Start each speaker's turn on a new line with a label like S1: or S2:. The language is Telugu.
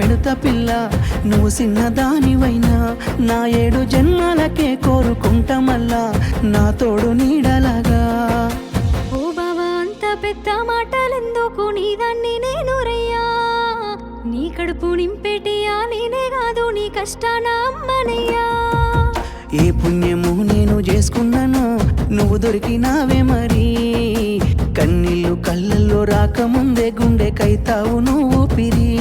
S1: పడుతా పిల్ల నువ్వు చిన్నదానివైనా నా 7 జన్మలకే కోరుకుంటా మళ్ళా నా తోడు నీడలాగా
S2: ఓ బావా అంత పెద్ద మాటలెందుకు నీదాన్ని నేను రయ్యా నీ కడుపు నింపేటియా నేనే కాదు నీ కష్టాన అమ్మనయ్యా
S1: ఏ పుణ్యము నేను చేసుకున్నాను నువ్వు దొరికినావే మరి కన్నీళ్ళు కళ్ళల్లో రాకముందే గుండె కైతావు నువ్వు పిరి